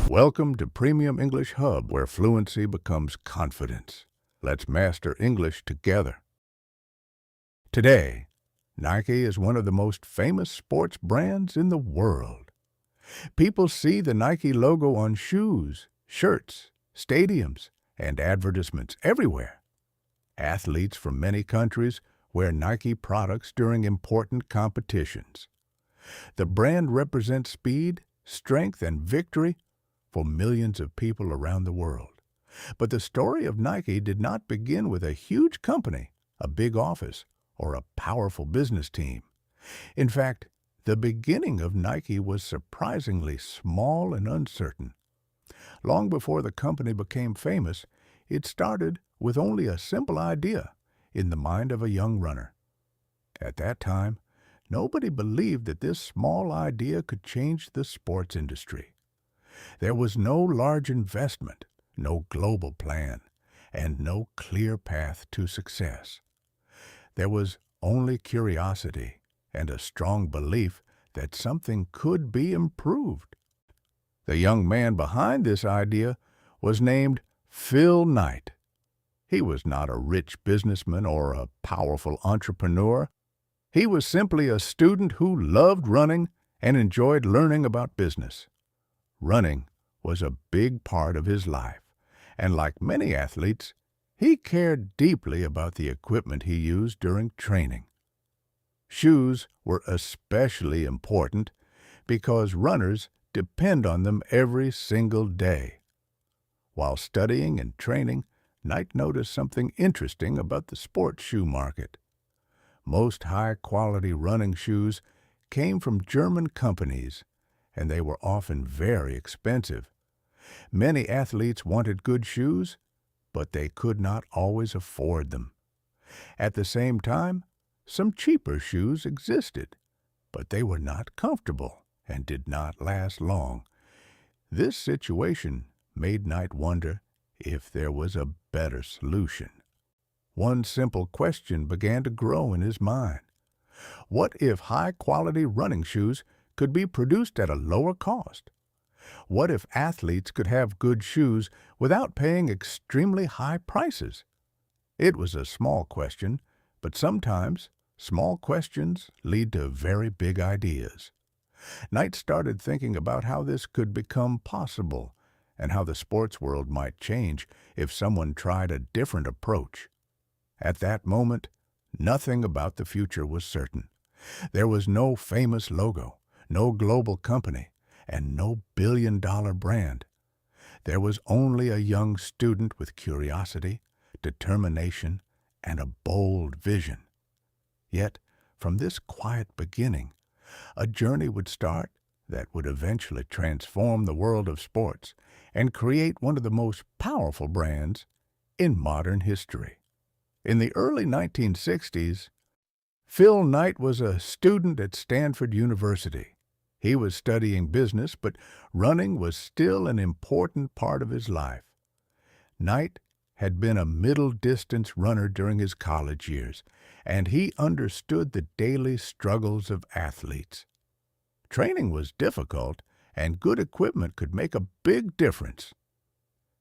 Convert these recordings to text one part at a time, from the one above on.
Welcome to Premium English Hub, where fluency becomes confidence. Let's master English together. Today, Nike is one of the most famous sports brands in the world. People see the Nike logo on shoes, shirts, stadiums, and advertisements everywhere. Athletes from many countries wear Nike products during important competitions. The brand represents speed, strength, and victory for millions of people around the world. But the story of Nike did not begin with a huge company, a big office, or a powerful business team. In fact, the beginning of Nike was surprisingly small and uncertain. Long before the company became famous, it started with only a simple idea in the mind of a young runner. At that time, nobody believed that this small idea could change the sports industry. There was no large investment, no global plan, and no clear path to success. There was only curiosity and a strong belief that something could be improved. The young man behind this idea was named Phil Knight. He was not a rich businessman or a powerful entrepreneur. He was simply a student who loved running and enjoyed learning about business. Running was a big part of his life, and like many athletes, he cared deeply about the equipment he used during training. Shoes were especially important because runners depend on them every single day. While studying and training, Knight noticed something interesting about the sports shoe market. Most high-quality running shoes came from German companies, and they were often very expensive. Many athletes wanted good shoes, but they could not always afford them. At the same time, some cheaper shoes existed, but they were not comfortable and did not last long. This situation made Knight wonder if there was a better solution. One simple question began to grow in his mind. What if high-quality running shoes could be produced at a lower cost? What if athletes could have good shoes without paying extremely high prices? It was a small question, but sometimes small questions lead to very big ideas. Knight started thinking about how this could become possible and how the sports world might change if someone tried a different approach. At that moment, nothing about the future was certain. There was no famous logo, no global company, and no billion-dollar brand. There was only a young student with curiosity, determination, and a bold vision. Yet, from this quiet beginning, a journey would start that would eventually transform the world of sports and create one of the most powerful brands in modern history. In the early 1960s, Phil Knight was a student at Stanford University. He was studying business, but running was still an important part of his life. Knight had been a middle-distance runner during his college years, and he understood the daily struggles of athletes. Training was difficult, and good equipment could make a big difference.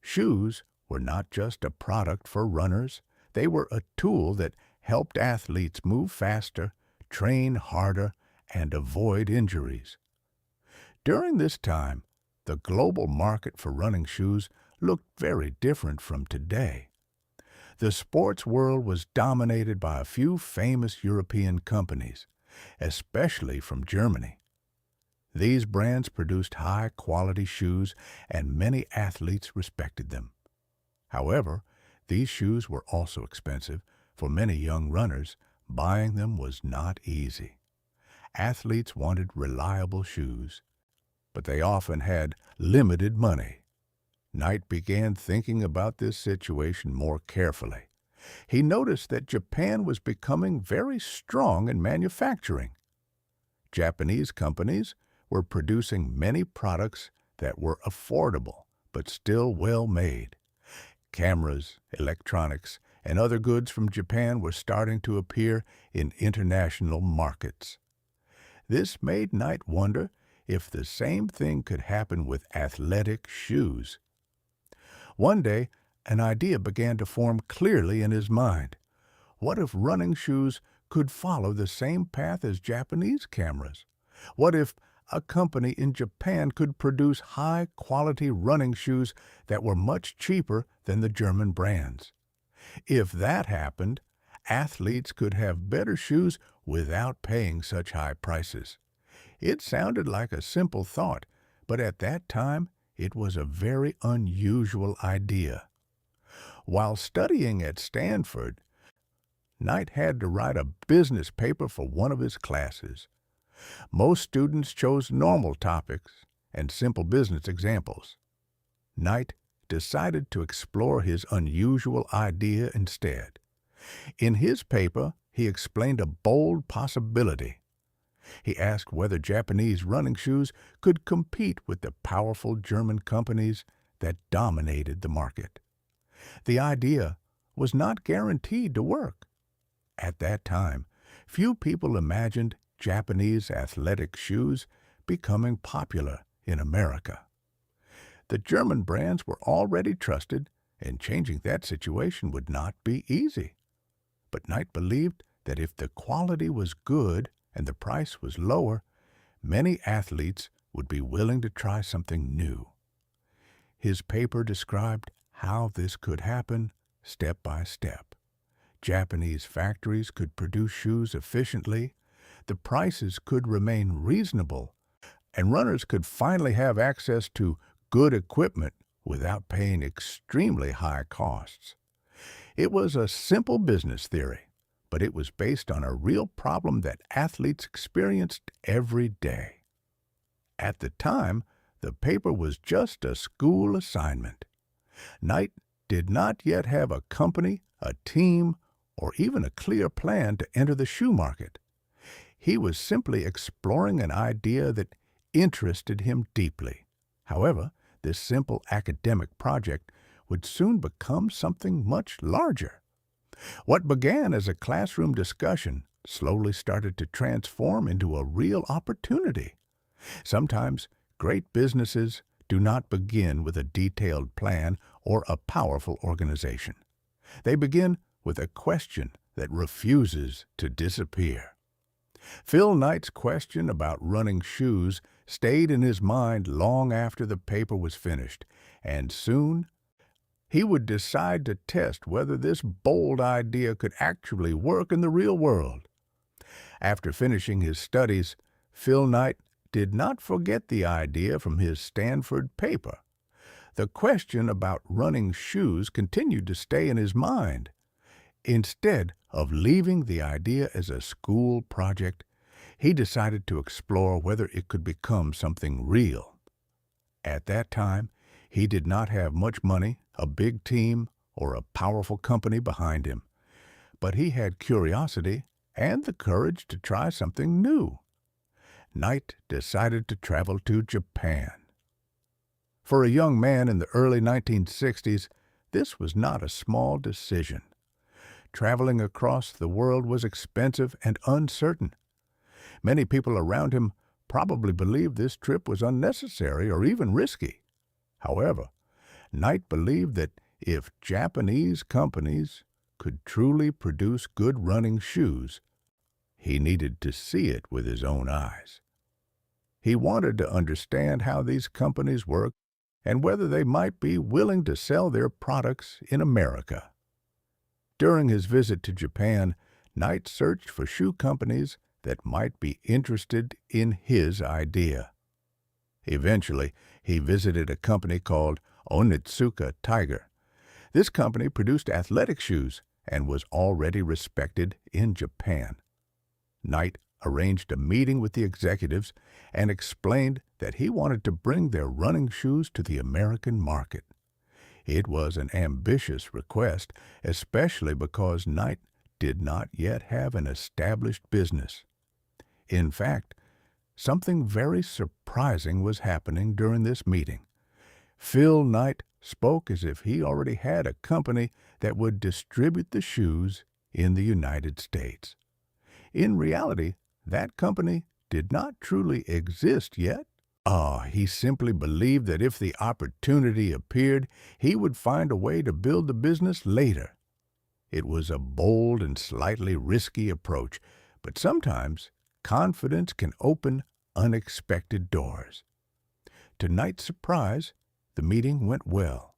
Shoes were not just a product for runners. They were a tool that helped athletes move faster, train harder, and avoid injuries. During this time, the global market for running shoes looked very different from today. The sports world was dominated by a few famous European companies, especially from Germany. These brands produced high-quality shoes, and many athletes respected them. However, these shoes were also expensive. For many young runners, buying them was not easy. Athletes wanted reliable shoes, but they often had limited money. Knight began thinking about this situation more carefully. He noticed that Japan was becoming very strong in manufacturing. Japanese companies were producing many products that were affordable but still well made. Cameras, electronics, and other goods from Japan were starting to appear in international markets. This made Knight wonder if the same thing could happen with athletic shoes. One day, an idea began to form clearly in his mind. What if running shoes could follow the same path as Japanese cameras? What if a company in Japan could produce high-quality running shoes that were much cheaper than the German brands? If that happened, athletes could have better shoes without paying such high prices. It sounded like a simple thought, but at that time, it was a very unusual idea. While studying at Stanford, Knight had to write a business paper for one of his classes. Most students chose normal topics and simple business examples. Knight decided to explore his unusual idea instead. In his paper, he explained a bold possibility. He asked whether Japanese running shoes could compete with the powerful German companies that dominated the market. The idea was not guaranteed to work. At that time, few people imagined Japanese athletic shoes becoming popular in America. The German brands were already trusted, and changing that situation would not be easy. But Knight believed that if the quality was good and the price was lower, many athletes would be willing to try something new. His paper described how this could happen step by step. Japanese factories could produce shoes efficiently, the prices could remain reasonable, and runners could finally have access to good equipment without paying extremely high costs. It was a simple business theory, but it was based on a real problem that athletes experienced every day. At the time, the paper was just a school assignment. Knight did not yet have a company, a team, or even a clear plan to enter the shoe market. He was simply exploring an idea that interested him deeply. However, this simple academic project would soon become something much larger. What began as a classroom discussion slowly started to transform into a real opportunity. Sometimes great businesses do not begin with a detailed plan or a powerful organization. They begin with a question that refuses to disappear. Phil Knight's question about running shoes stayed in his mind long after the paper was finished, and soon he would decide to test whether this bold idea could actually work in the real world. After finishing his studies, Phil Knight did not forget the idea from his Stanford paper. The question about running shoes continued to stay in his mind. Instead of leaving the idea as a school project, he decided to explore whether it could become something real. At that time, he did not have much money, a big team, or a powerful company behind him, but he had curiosity and the courage to try something new. Knight decided to travel to Japan. For a young man in the early 1960s, this was not a small decision. Traveling across the world was expensive and uncertain. Many people around him probably believed this trip was unnecessary or even risky. However, Knight believed that if Japanese companies could truly produce good running shoes, he needed to see it with his own eyes. He wanted to understand how these companies work and whether they might be willing to sell their products in America. During his visit to Japan, Knight searched for shoe companies that might be interested in his idea. Eventually, he visited a company called Onitsuka Tiger. This company produced athletic shoes and was already respected in Japan. Knight arranged a meeting with the executives and explained that he wanted to bring their running shoes to the American market. It was an ambitious request, especially because Knight did not yet have an established business. In fact, something very surprising was happening during this meeting. Phil Knight spoke as if he already had a company that would distribute the shoes in the United States. In reality, that company did not truly exist yet, He simply believed that if the opportunity appeared, he would find a way to build the business later. It was a bold and slightly risky approach, but sometimes confidence can open unexpected doors. To Knight's surprise, the meeting went well.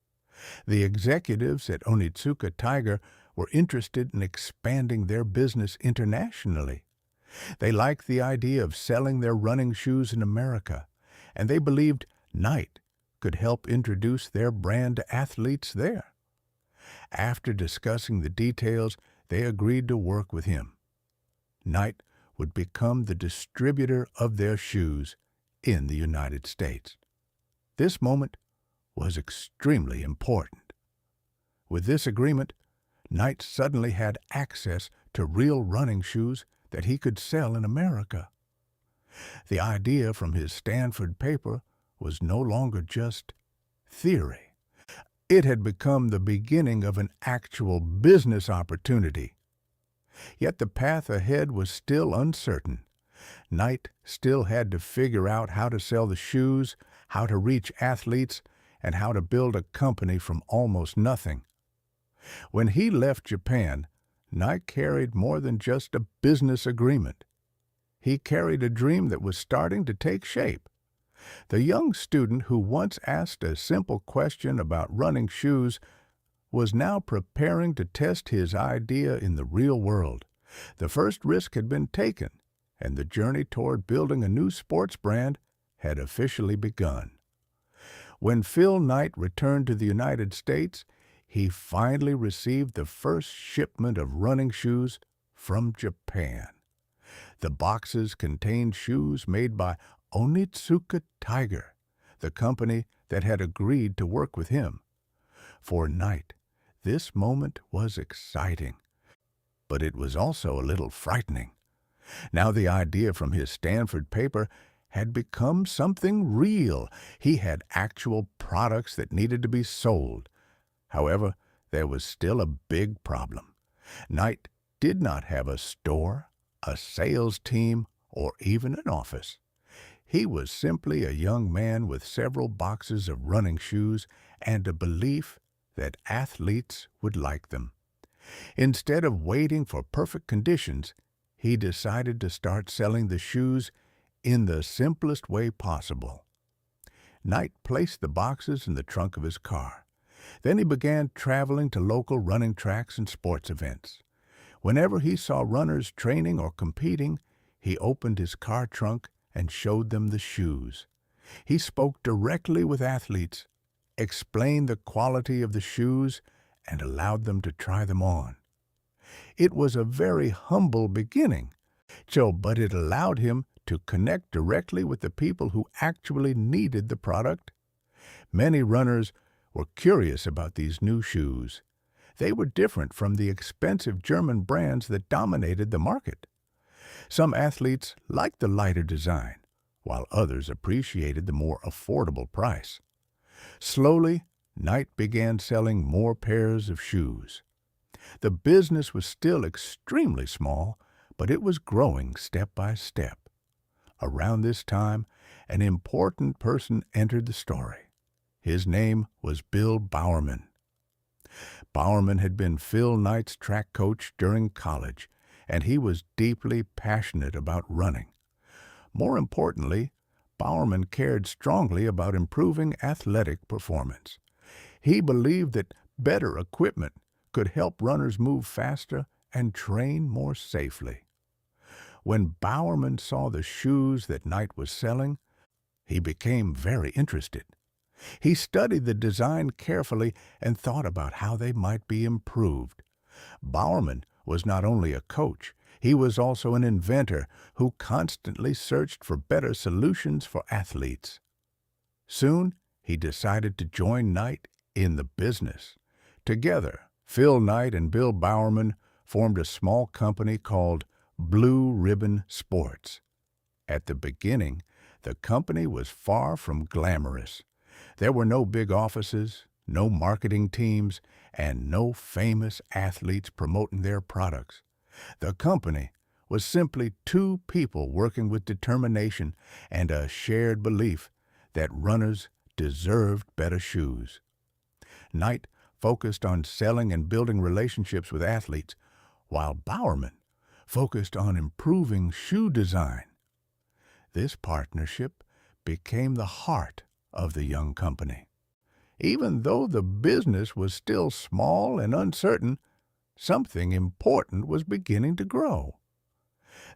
The executives at Onitsuka Tiger were interested in expanding their business internationally. They liked the idea of selling their running shoes in America, and they believed Knight could help introduce their brand to athletes there. After discussing the details, they agreed to work with him. Knight would become the distributor of their shoes in the United States. This moment was extremely important. With this agreement, Knight suddenly had access to real running shoes that he could sell in America. The idea from his Stanford paper was no longer just theory. It had become the beginning of an actual business opportunity. Yet the path ahead was still uncertain. Knight still had to figure out how to sell the shoes, how to reach athletes, and how to build a company from almost nothing. When he left Japan, Knight carried more than just a business agreement. He carried a dream that was starting to take shape. The young student who once asked a simple question about running shoes was now preparing to test his idea in the real world. The first risk had been taken, and the journey toward building a new sports brand had officially begun. When Phil Knight returned to the United States, he finally received the first shipment of running shoes from Japan. The boxes contained shoes made by Onitsuka Tiger, the company that had agreed to work with him. For Knight, this moment was exciting, but it was also a little frightening. Now the idea from his Stanford paper had become something real. He had actual products that needed to be sold. However, there was still a big problem. Knight did not have a store, a sales team, or even an office. He was simply a young man with several boxes of running shoes and a belief that athletes would like them. Instead of waiting for perfect conditions, he decided to start selling the shoes in the simplest way possible. Knight placed the boxes in the trunk of his car. Then he began traveling to local running tracks and sports events. Whenever he saw runners training or competing, he opened his car trunk and showed them the shoes. He spoke directly with athletes, explained the quality of the shoes, and allowed them to try them on. It was a very humble beginning, but it allowed him to connect directly with the people who actually needed the product. Many runners were curious about these new shoes. They were different from the expensive German brands that dominated the market. Some athletes liked the lighter design, while others appreciated the more affordable price. Slowly, Knight began selling more pairs of shoes. The business was still extremely small, but it was growing step by step. Around this time, an important person entered the story. His name was Bill Bowerman. Bowerman had been Phil Knight's track coach during college, and he was deeply passionate about running. More importantly, Bowerman cared strongly about improving athletic performance. He believed that better equipment could help runners move faster and train more safely. When Bowerman saw the shoes that Knight was selling, he became very interested. He studied the design carefully and thought about how they might be improved. Bowerman was not only a coach, he was also an inventor who constantly searched for better solutions for athletes. Soon, he decided to join Knight in the business. Together, Phil Knight and Bill Bowerman formed a small company called Blue Ribbon Sports. At the beginning, the company was far from glamorous. There were no big offices, no marketing teams, and no famous athletes promoting their products. The company was simply two people working with determination and a shared belief that runners deserved better shoes. Knight focused on selling and building relationships with athletes, while Bowerman focused on improving shoe design. This partnership became the heart of the young company. Even though the business was still small and uncertain, something important was beginning to grow.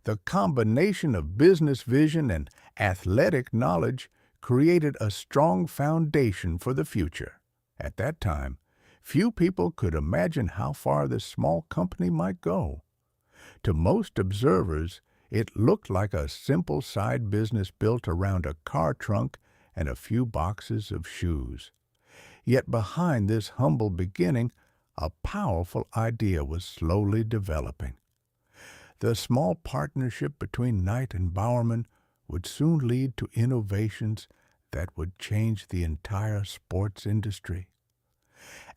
The combination of business vision and athletic knowledge created a strong foundation for the future. At that time, few people could imagine how far this small company might go. To most observers, it looked like a simple side business built around a car trunk and a few boxes of shoes. Yet behind this humble beginning, a powerful idea was slowly developing. The small partnership between Knight and Bowerman would soon lead to innovations that would change the entire sports industry.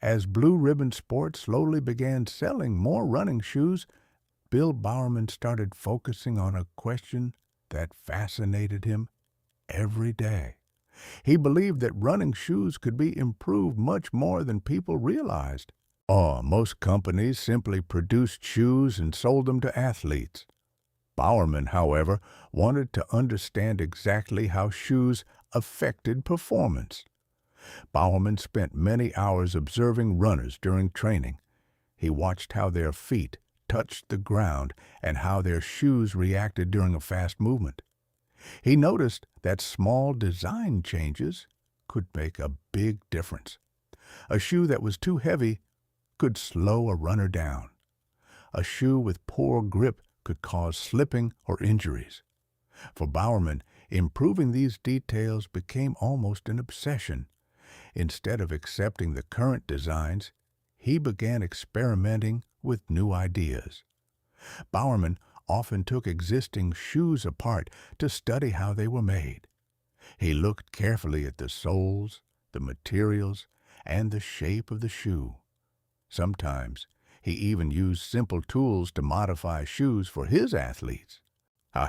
As Blue Ribbon Sports slowly began selling more running shoes, Bill Bowerman started focusing on a question that fascinated him every day. He believed that running shoes could be improved much more than people realized. Most companies simply produced shoes and sold them to athletes. Bowerman, however, wanted to understand exactly how shoes affected performance. Bowerman spent many hours observing runners during training. He watched how their feet touched the ground and how their shoes reacted during a fast movement. He noticed that small design changes could make a big difference. A shoe that was too heavy could slow a runner down. A shoe with poor grip could cause slipping or injuries. For Bowerman, improving these details became almost an obsession. Instead of accepting the current designs, he began experimenting with new ideas. Bowerman often took existing shoes apart to study how they were made. He looked carefully at the soles, the materials, and the shape of the shoe. Sometimes he even used simple tools to modify shoes for his athletes.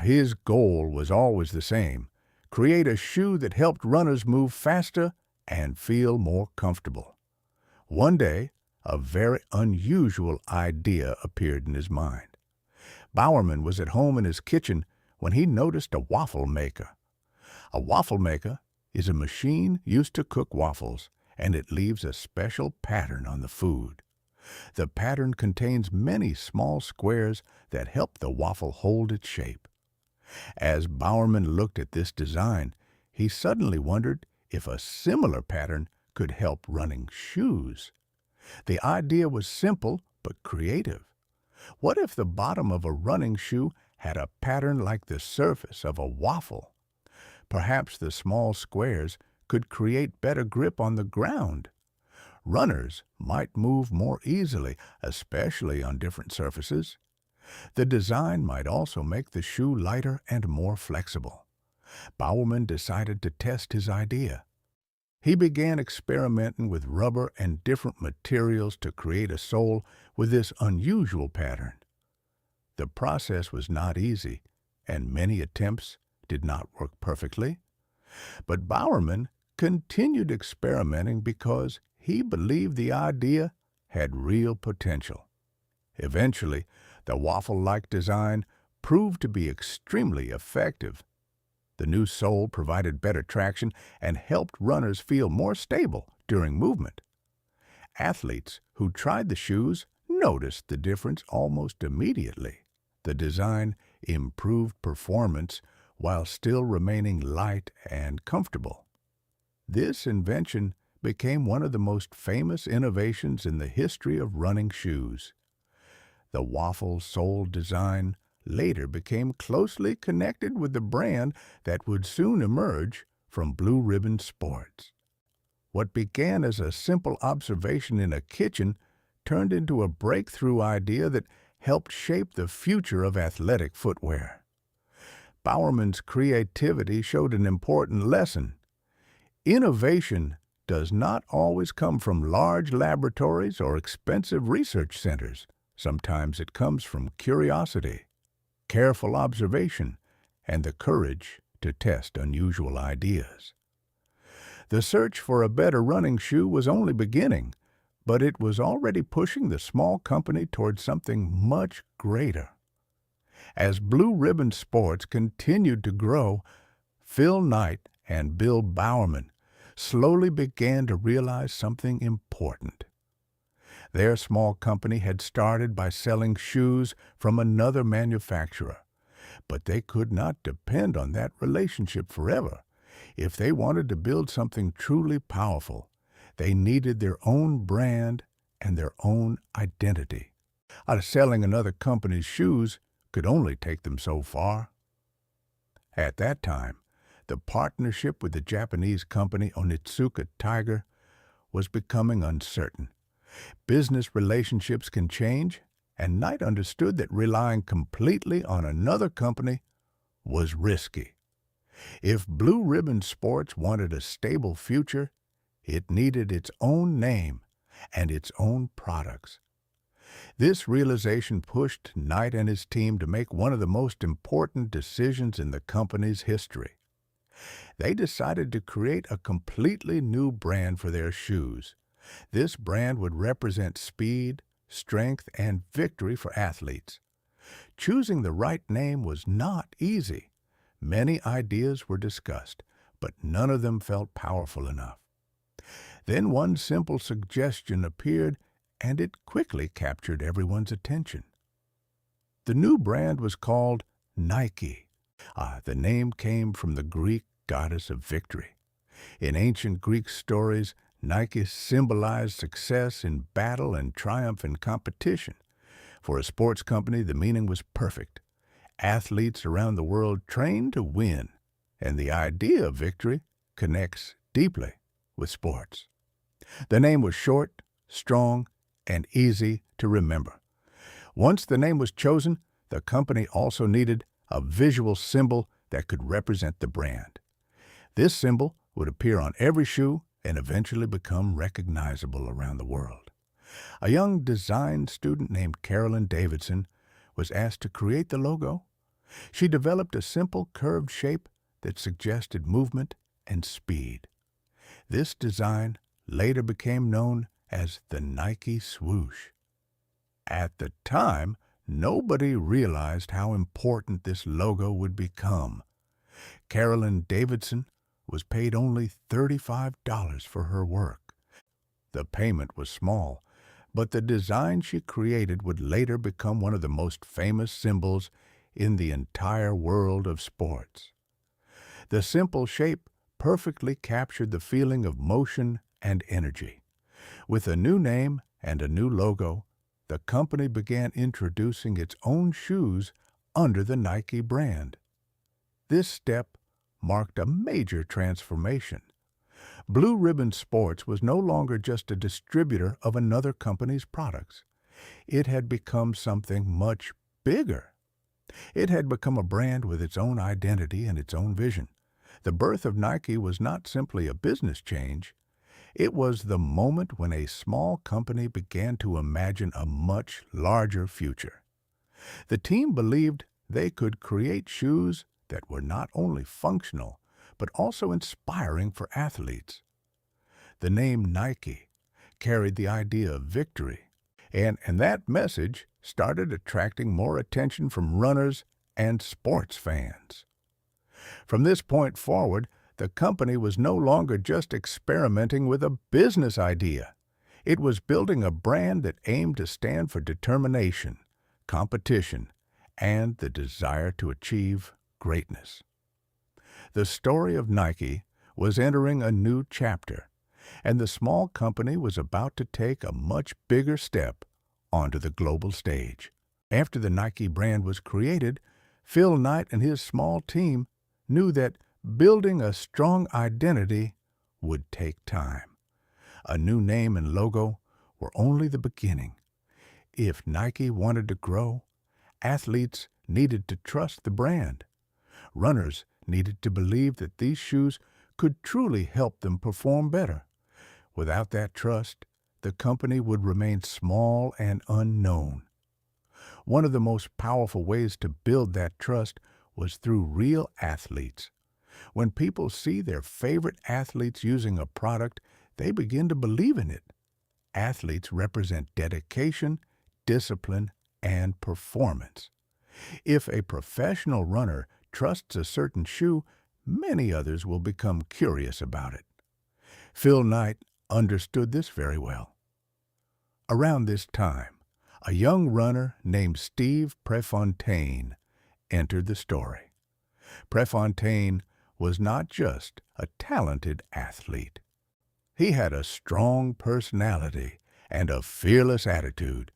His goal was always the same: create a shoe that helped runners move faster and feel more comfortable. One day, a very unusual idea appeared in his mind. Bowerman was at home in his kitchen when he noticed a waffle maker. A waffle maker is a machine used to cook waffles, and it leaves a special pattern on the food. The pattern contains many small squares that help the waffle hold its shape. As Bowerman looked at this design, he suddenly wondered if a similar pattern could help running shoes. The idea was simple but creative. What if the bottom of a running shoe had a pattern like the surface of a waffle? Perhaps the small squares could create better grip on the ground. Runners might move more easily, especially on different surfaces. The design might also make the shoe lighter and more flexible. Bowerman decided to test his idea. He began experimenting with rubber and different materials to create a sole with this unusual pattern. The process was not easy, and many attempts did not work perfectly. But Bowerman continued experimenting because he believed the idea had real potential. Eventually, the waffle-like design proved to be extremely effective. The new sole provided better traction and helped runners feel more stable during movement. Athletes who tried the shoes noticed the difference almost immediately. The design improved performance while still remaining light and comfortable. This invention became one of the most famous innovations in the history of running shoes. The waffle sole design later became closely connected with the brand that would soon emerge from Blue Ribbon Sports. What began as a simple observation in a kitchen turned into a breakthrough idea that helped shape the future of athletic footwear. Bowerman's creativity showed an important lesson. Innovation does not always come from large laboratories or expensive research centers. Sometimes it comes from curiosity, careful observation, and the courage to test unusual ideas. The search for a better running shoe was only beginning, but it was already pushing the small company towards something much greater. As Blue Ribbon Sports continued to grow, Phil Knight and Bill Bowerman slowly began to realize something important. Their small company had started by selling shoes from another manufacturer, but they could not depend on that relationship forever. If they wanted to build something truly powerful, they needed their own brand and their own identity. Selling another company's shoes could only take them so far. At that time, the partnership with the Japanese company Onitsuka Tiger was becoming uncertain. Business relationships can change, and Knight understood that relying completely on another company was risky. If Blue Ribbon Sports wanted a stable future, it needed its own name and its own products. This realization pushed Knight and his team to make one of the most important decisions in the company's history. They decided to create a completely new brand for their shoes. This brand would represent speed, strength, and victory for athletes. Choosing the right name was not easy. Many ideas were discussed, but none of them felt powerful enough. Then one simple suggestion appeared, and it quickly captured everyone's attention. The new brand was called Nike. The name came from the Greek goddess of victory. In ancient Greek stories, Nike symbolized success in battle and triumph in competition. For a sports company, the meaning was perfect. Athletes around the world train to win, and the idea of victory connects deeply with sports. The name was short, strong, and easy to remember. Once the name was chosen, the company also needed a visual symbol that could represent the brand. This symbol would appear on every shoe and eventually become recognizable around the world. A young design student named Carolyn Davidson was asked to create the logo. She developed a simple curved shape that suggested movement and speed. This design later became known as the Nike swoosh. At the time, nobody realized how important this logo would become. Carolyn Davidson was paid only $35 for her work. The payment was small, but the design she created would later become one of the most famous symbols in the entire world of sports. The simple shape perfectly captured the feeling of motion and energy. With a new name and a new logo, the company began introducing its own shoes under the Nike brand. This step marked a major transformation. Blue Ribbon Sports was no longer just a distributor of another company's products. It had become something much bigger. It had become a brand with its own identity and its own vision. The birth of Nike was not simply a business change. It was the moment when a small company began to imagine a much larger future. The team believed they could create shoes that were not only functional, but also inspiring for athletes. The name Nike carried the idea of victory, and that message started attracting more attention from runners and sports fans. From this point forward, the company was no longer just experimenting with a business idea. It was building a brand that aimed to stand for determination, competition, and the desire to achieve greatness. The story of Nike was entering a new chapter, and the small company was about to take a much bigger step onto the global stage. After the Nike brand was created, Phil Knight and his small team knew that building a strong identity would take time. A new name and logo were only the beginning. If Nike wanted to grow, athletes needed to trust the brand. Runners needed to believe that these shoes could truly help them perform better. Without that trust, the company would remain small and unknown. One of the most powerful ways to build that trust was through real athletes. When people see their favorite athletes using a product, they begin to believe in it. Athletes represent dedication, discipline, and performance. If a professional runner trusts a certain shoe, many others will become curious about it. Phil Knight understood this very well. Around this time, a young runner named Steve Prefontaine entered the story. Prefontaine was not just a talented athlete. He had a strong personality and a fearless attitude.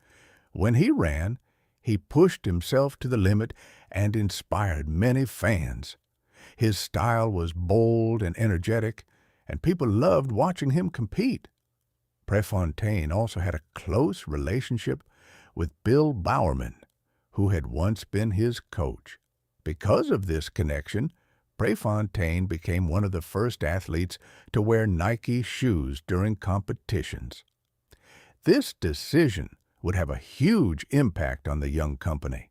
When he ran, he pushed himself to the limit and inspired many fans. His style was bold and energetic, and people loved watching him compete. Prefontaine also had a close relationship with Bill Bowerman, who had once been his coach. Because of this connection, Prefontaine became one of the first athletes to wear Nike shoes during competitions. This decision would have a huge impact on the young company.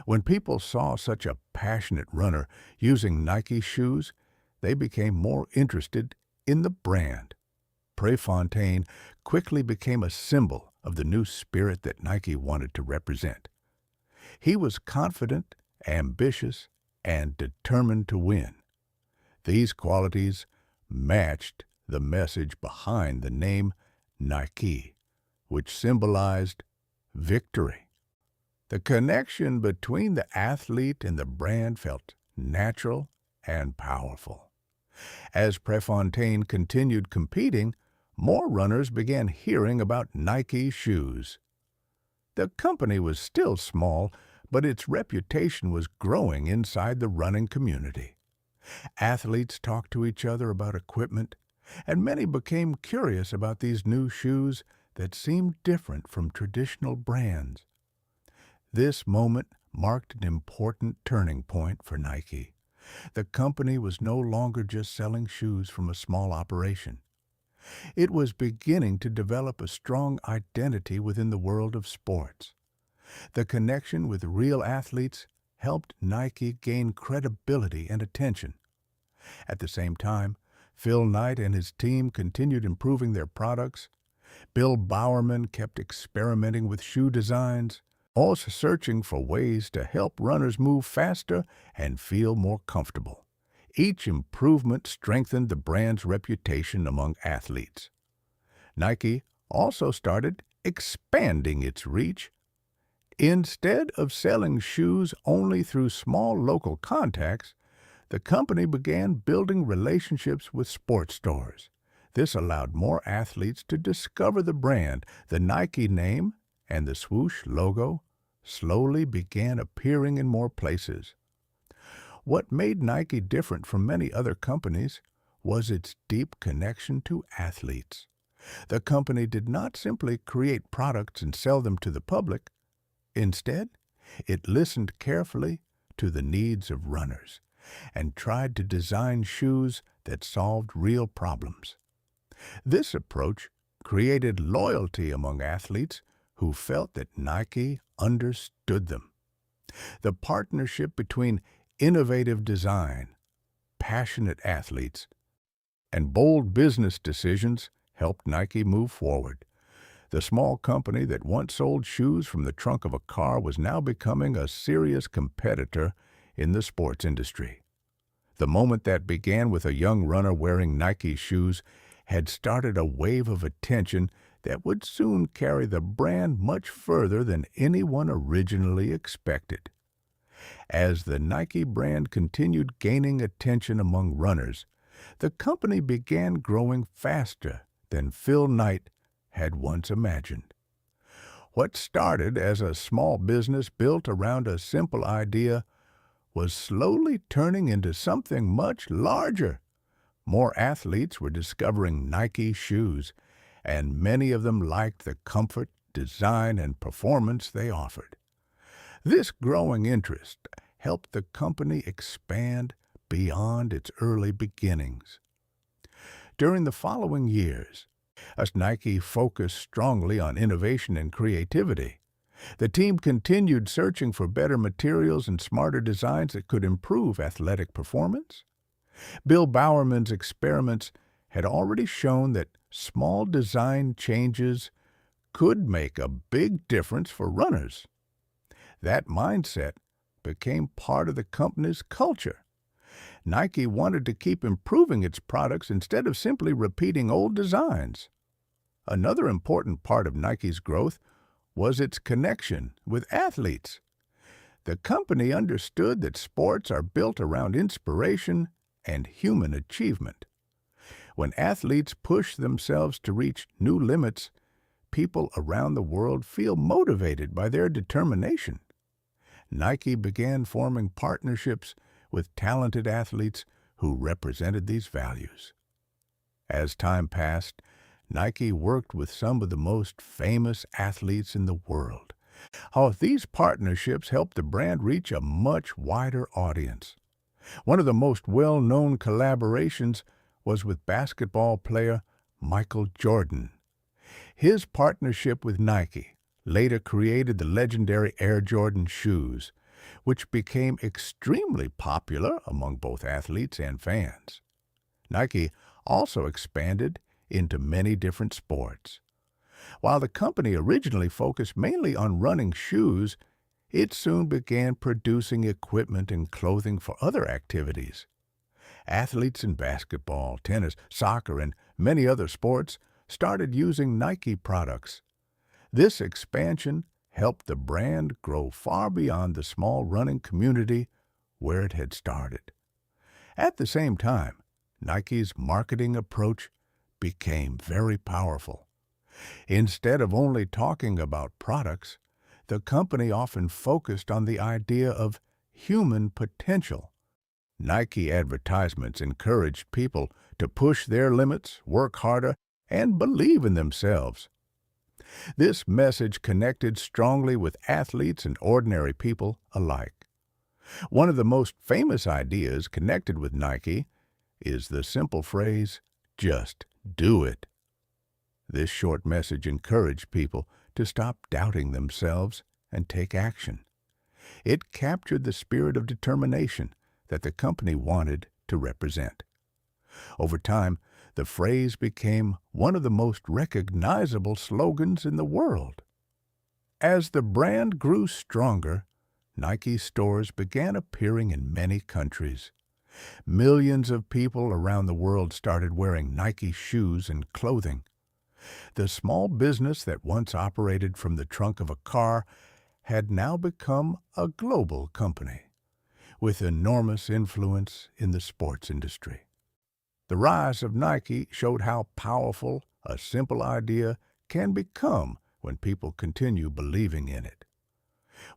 When people saw such a passionate runner using Nike shoes, they became more interested in the brand. Prefontaine quickly became a symbol of the new spirit that Nike wanted to represent. He was confident, ambitious, and determined to win. These qualities matched the message behind the name Nike, which symbolized victory. The connection between the athlete and the brand felt natural and powerful. As Prefontaine continued competing, more runners began hearing about Nike shoes. The company was still small, but its reputation was growing inside the running community. Athletes talked to each other about equipment, and many became curious about these new shoes that seemed different from traditional brands. This moment marked an important turning point for Nike. The company was no longer just selling shoes from a small operation. It was beginning to develop a strong identity within the world of sports. The connection with real athletes helped Nike gain credibility and attention. At the same time, Phil Knight and his team continued improving their products. Bill Bowerman kept experimenting with shoe designs, also searching for ways to help runners move faster and feel more comfortable. Each improvement strengthened the brand's reputation among athletes. Nike also started expanding its reach. Instead of selling shoes only through small local contacts, the company began building relationships with sports stores. This allowed more athletes to discover the brand. The Nike name and the swoosh logo slowly began appearing in more places. What made Nike different from many other companies was its deep connection to athletes. The company did not simply create products and sell them to the public. Instead, it listened carefully to the needs of runners and tried to design shoes that solved real problems. This approach created loyalty among athletes who felt that Nike understood them. The partnership between innovative design, passionate athletes, and bold business decisions helped Nike move forward. The small company that once sold shoes from the trunk of a car was now becoming a serious competitor in the sports industry. The moment that began with a young runner wearing Nike shoes had started a wave of attention that would soon carry the brand much further than anyone originally expected. As the Nike brand continued gaining attention among runners, the company began growing faster than Phil Knight had once imagined. What started as a small business built around a simple idea was slowly turning into something much larger. More athletes were discovering Nike shoes, and many of them liked the comfort, design, and performance they offered. This growing interest helped the company expand beyond its early beginnings. During the following years, as Nike focused strongly on innovation and creativity, the team continued searching for better materials and smarter designs that could improve athletic performance. Bill Bowerman's experiments had already shown that small design changes could make a big difference for runners. That mindset became part of the company's culture. Nike wanted to keep improving its products instead of simply repeating old designs. Another important part of Nike's growth was its connection with athletes. The company understood that sports are built around inspiration and human achievement. When athletes push themselves to reach new limits, people around the world feel motivated by their determination. Nike began forming partnerships with talented athletes who represented these values. As time passed, Nike worked with some of the most famous athletes in the world. How these partnerships helped the brand reach a much wider audience. One of the most well-known collaborations was with basketball player Michael Jordan. His partnership with Nike later created the legendary Air Jordan shoes, which became extremely popular among both athletes and fans. Nike also expanded into many different sports. While the company originally focused mainly on running shoes, it soon began producing equipment and clothing for other activities. Athletes in basketball, tennis, soccer, and many other sports started using Nike products. This expansion helped the brand grow far beyond the small running community where it had started. At the same time, Nike's marketing approach became very powerful. Instead of only talking about products, the company often focused on the idea of human potential. Nike advertisements encouraged people to push their limits, work harder, and believe in themselves. This message connected strongly with athletes and ordinary people alike. One of the most famous ideas connected with Nike is the simple phrase, "Just do it." This short message encouraged people to stop doubting themselves and take action. It captured the spirit of determination that the company wanted to represent. Over time, the phrase became one of the most recognizable slogans in the world. As the brand grew stronger, Nike stores began appearing in many countries. Millions of people around the world started wearing Nike shoes and clothing. The small business that once operated from the trunk of a car had now become a global company, with enormous influence in the sports industry. The rise of Nike showed how powerful a simple idea can become when people continue believing in it.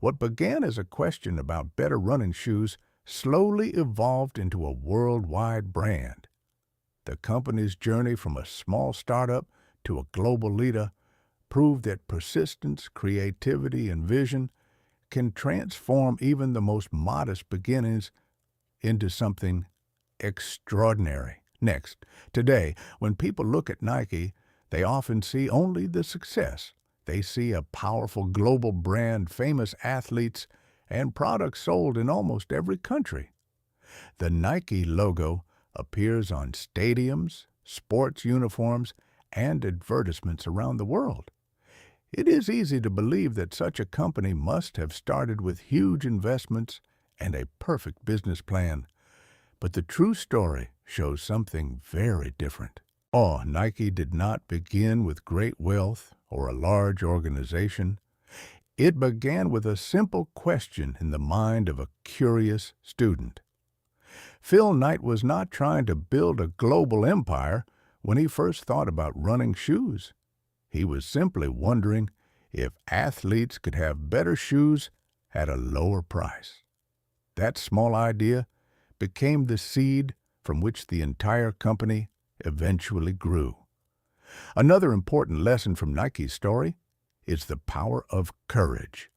What began as a question about better running shoes slowly evolved into a worldwide brand. The company's journey from a small startup to a global leader proved that persistence, creativity, and vision can transform even the most modest beginnings into something extraordinary. Next, today, when people look at Nike, they often see only the success. They see a powerful global brand, famous athletes, and products sold in almost every country. The Nike logo appears on stadiums, sports uniforms, and advertisements around the world. It is easy to believe that such a company must have started with huge investments and a perfect business plan. But the true story shows something very different. Nike did not begin with great wealth or a large organization. It began with a simple question in the mind of a curious student. Phil Knight was not trying to build a global empire when he first thought about running shoes. He was simply wondering if athletes could have better shoes at a lower price. That small idea became the seed from which the entire company eventually grew. Another important lesson from Nike's story is the power of courage.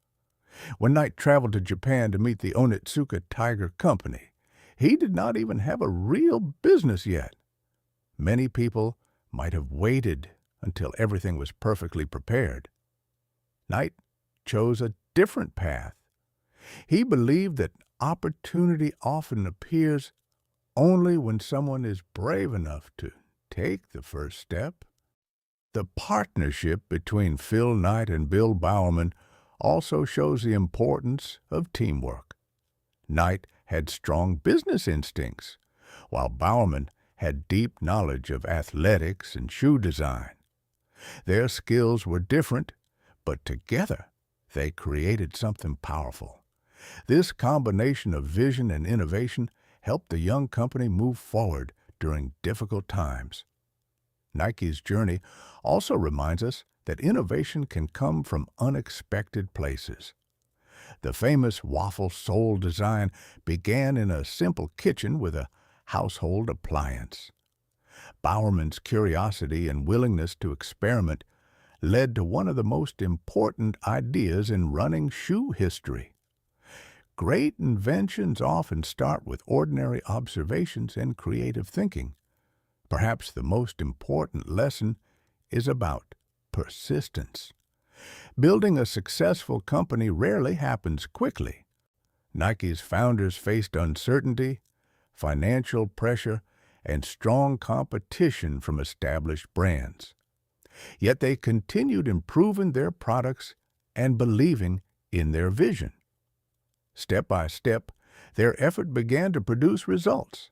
When Knight traveled to Japan to meet the Onitsuka Tiger Company, he did not even have a real business yet. Many people might have waited until everything was perfectly prepared. Knight chose a different path. He believed that opportunity often appears only when someone is brave enough to take the first step. The partnership between Phil Knight and Bill Bowerman also shows the importance of teamwork. Knight had strong business instincts, while Bowerman had deep knowledge of athletics and shoe design. Their skills were different, but together they created something powerful. This combination of vision and innovation helped the young company move forward during difficult times. Nike's journey also reminds us that innovation can come from unexpected places. The famous waffle sole design began in a simple kitchen with a household appliance. Bowerman's curiosity and willingness to experiment led to one of the most important ideas in running shoe history. Great inventions often start with ordinary observations and creative thinking. Perhaps the most important lesson is about persistence. Building a successful company rarely happens quickly. Nike's founders faced uncertainty, financial pressure, and strong competition from established brands. Yet they continued improving their products and believing in their vision. Step by step, their effort began to produce results.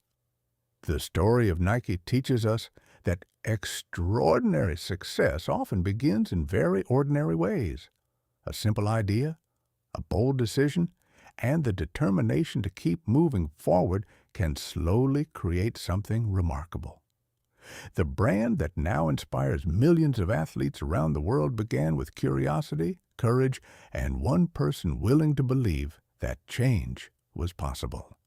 The story of Nike teaches us that extraordinary success often begins in very ordinary ways. A simple idea, a bold decision, and the determination to keep moving forward can slowly create something remarkable. The brand that now inspires millions of athletes around the world began with curiosity, courage, and one person willing to believe that change was possible.